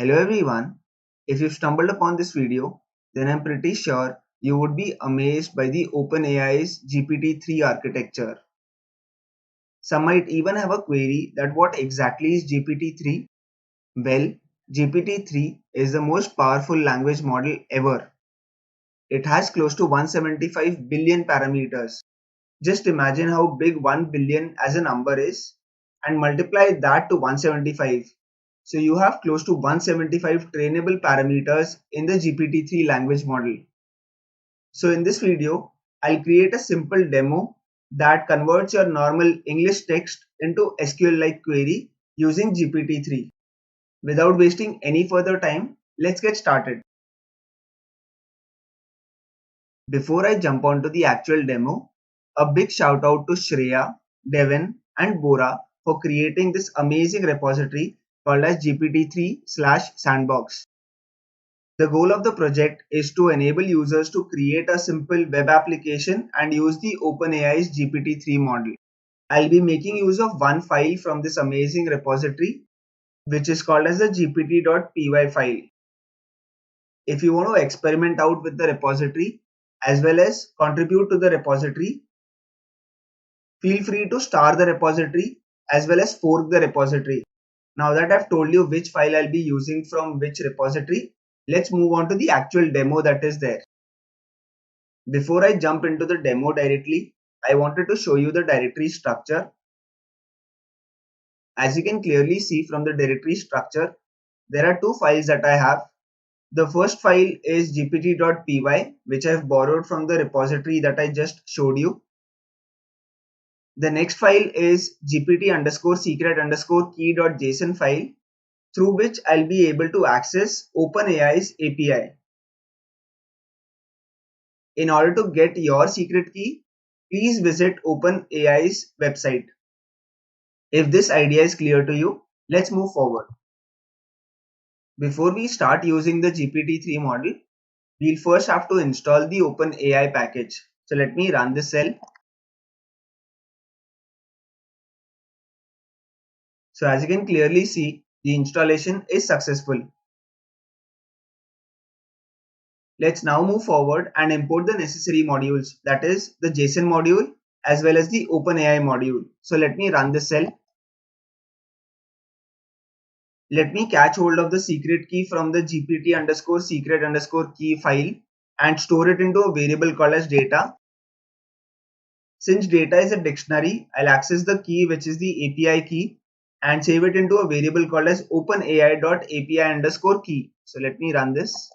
Hello everyone. If you've stumbled upon this video, then I'm pretty sure you would be amazed by the OpenAI's GPT-3 architecture. Some might even have a query that what exactly is GPT-3? Well, GPT-3 is the most powerful language model ever. It has close to 175 billion parameters. Just imagine how big 1 billion as a number is and multiply that to 175. So you have close to 175 trainable parameters in the GPT-3 language model. So in this video, I'll create a simple demo that converts your normal English text into SQL-like query using GPT-3. Without wasting any further time, let's get started. Before I jump onto the actual demo, a big shout out to Shreya, Devin, and Bora for creating this amazing repository called as GPT-3/Sandbox. The goal of the project is to enable users to create a simple web application and use the OpenAI's GPT-3 model. I'll be making use of one file from this amazing repository, which is called as the gpt.py file. If you want to experiment out with the repository as well as contribute to the repository, feel free to star the repository as well as fork the repository. Now that I've told you which file I'll be using from which repository, let's move on to the actual demo that is there. Before I jump into the demo directly, I wanted to show you the directory structure. As you can clearly see from the directory structure, there are two files that I have. The first file is gpt.py, which I've borrowed from the repository that I just showed you. The next file is gpt_secret_key.json file, through which I'll be able to access OpenAI's API. In order to get your secret key, please visit OpenAI's website. If this idea is clear to you, let's move forward. Before we start using the GPT-3 model, we'll first have to install the OpenAI package. So let me run this cell. So as you can clearly see, the installation is successful. Let's now move forward and import the necessary modules, that is the JSON module as well as the OpenAI module. So let me run this cell. Let me catch hold of the secret key from the gpt_secret_key file and store it into a variable called as data. Since data is a dictionary, I'll access the key, which is the API key, and save it into a variable called as openai.api_key. So let me run this.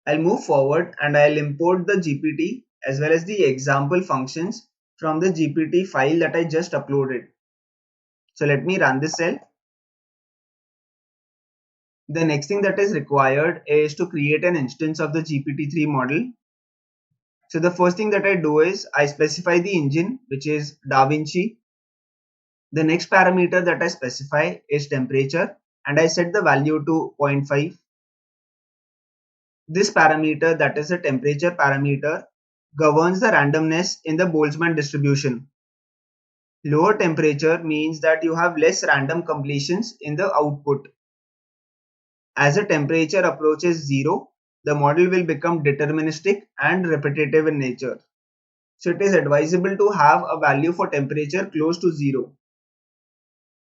I'll move forward and I'll import the GPT as well as the example functions from the GPT file that I just uploaded. So let me run this cell. The next thing that is required is to create an instance of the GPT-3 model. So the first thing that I do is I specify the engine, which is DaVinci. The next parameter that I specify is temperature, and I set the value to 0.5. This parameter, that is the temperature parameter, governs the randomness in the Boltzmann distribution. Lower temperature means that you have less random completions in the output. As the temperature approaches 0, the model will become deterministic and repetitive in nature. So it is advisable to have a value for temperature close to 0.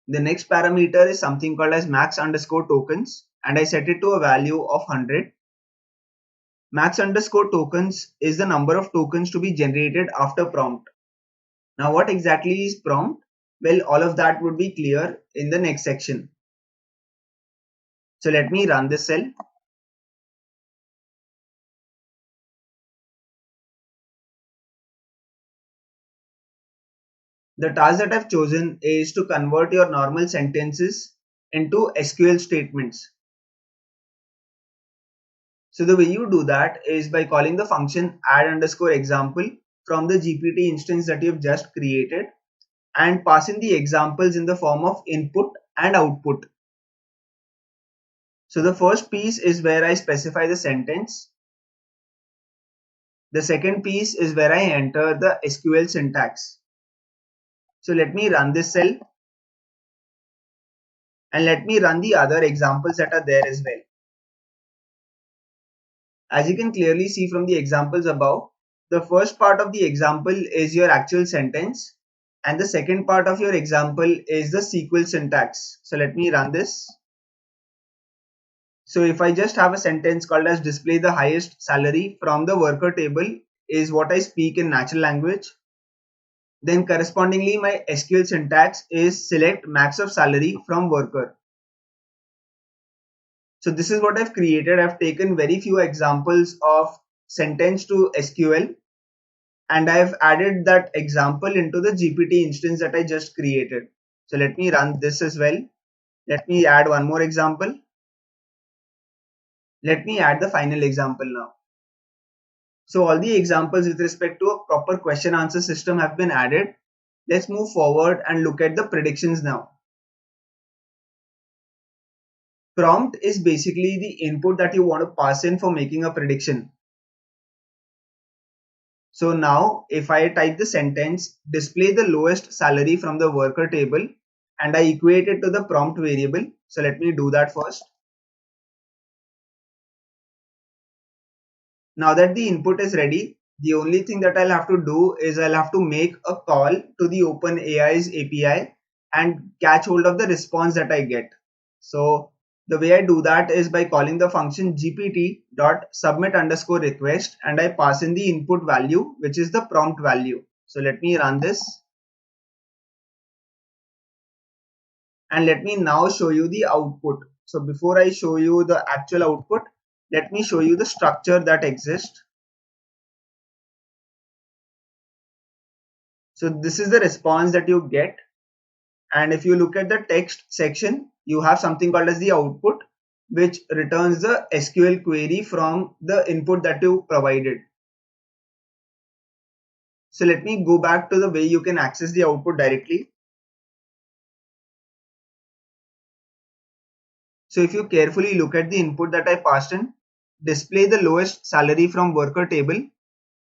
The next parameter is something called as max_tokens, and I set it to a value of 100. Max_tokens is the number of tokens to be generated after prompt. Now what exactly is prompt? Well, all of that would be clear in the next section. So let me run this cell. The task that I've chosen is to convert your normal sentences into SQL statements. So the way you do that is by calling the function add_example from the GPT instance that you've just created and passing the examples in the form of input and output. So the first piece is where I specify the sentence. The second piece is where I enter the SQL syntax. So let me run this cell. And let me run the other examples that are there as well. As you can clearly see from the examples above, the first part of the example is your actual sentence and the second part of your example is the SQL syntax. So let me run this. So if I just have a sentence called as display the highest salary from the worker table is what I speak in natural language, then correspondingly my SQL syntax is select max of salary from worker. So this is what I've created. I've taken very few examples of sentence to SQL and I've added that example into the GPT instance that I just created. So let me run this as well. Let me add one more example. Let me add the final example now. So all the examples with respect to a proper question answer system have been added. Let's move forward and look at the predictions now. Prompt is basically the input that you want to pass in for making a prediction. So now if I type the sentence display the lowest salary from the worker table and I equate it to the prompt variable. So let me do that first. Now that the input is ready, the only thing that I'll have to do is I'll have to make a call to the OpenAI's API and catch hold of the response that I get. So the way I do that is by calling the function gpt.submit_request and I pass in the input value, which is the prompt value. So let me run this. And let me now show you the output. So before I show you the actual output, let me show you the structure that exists. So this is the response that you get. And if you look at the text section, you have something called as the output, which returns the SQL query from the input that you provided. So let me go back to the way you can access the output directly. So if you carefully look at the input that I passed in, display the lowest salary from worker table,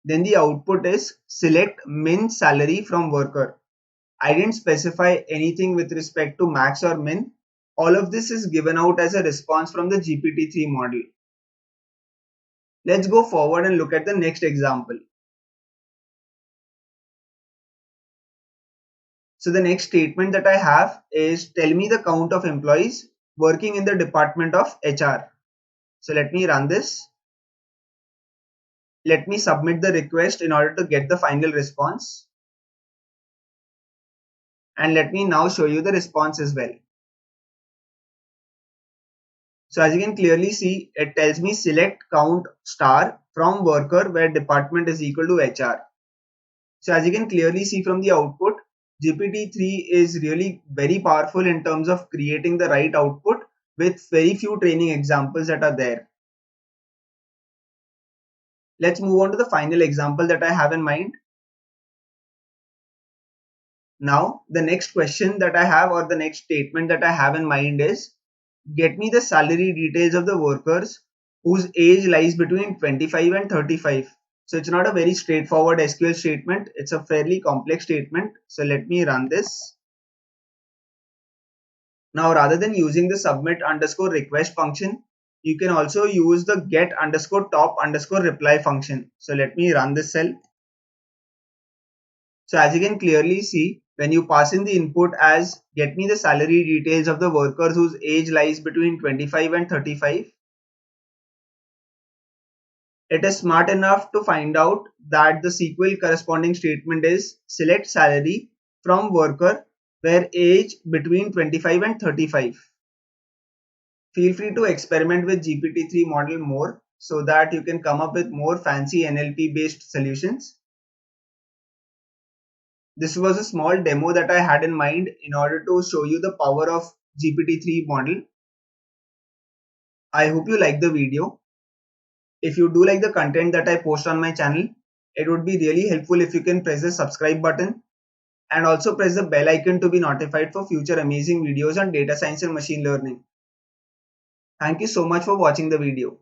then the output is select min salary from worker. I didn't specify anything with respect to max or min. All of this is given out as a response from the GPT-3 model. Let's go forward and look at the next example. So the next statement that I have is tell me the count of employees working in the department of HR. So let me run this. Let me submit the request in order to get the final response. And let me now show you the response as well. So as you can clearly see, it tells me select count star from worker where department is equal to HR. So as you can clearly see from the output, GPT-3 is really very powerful in terms of creating the right output with very few training examples that are there. Let's move on to the final example that I have in mind. Now, the next question that I have or the next statement that I have in mind is get me the salary details of the workers whose age lies between 25 and 35. So it's not a very straightforward SQL statement. It's a fairly complex statement. So let me run this. Now, rather than using the submit_request function, you can also use the get_top_reply function. So let me run this cell. So as you can clearly see, when you pass in the input as get me the salary details of the workers whose age lies between 25 and 35, it is smart enough to find out that the SQL corresponding statement is select salary from worker where age between 25 and 35. Feel free to experiment with GPT-3 model more so that you can come up with more fancy NLP based solutions. This was a small demo that I had in mind in order to show you the power of GPT-3 model. I hope you like the video. If you do like the content that I post on my channel, it would be really helpful if you can press the subscribe button and also press the bell icon to be notified for future amazing videos on data science and machine learning. Thank you so much for watching the video.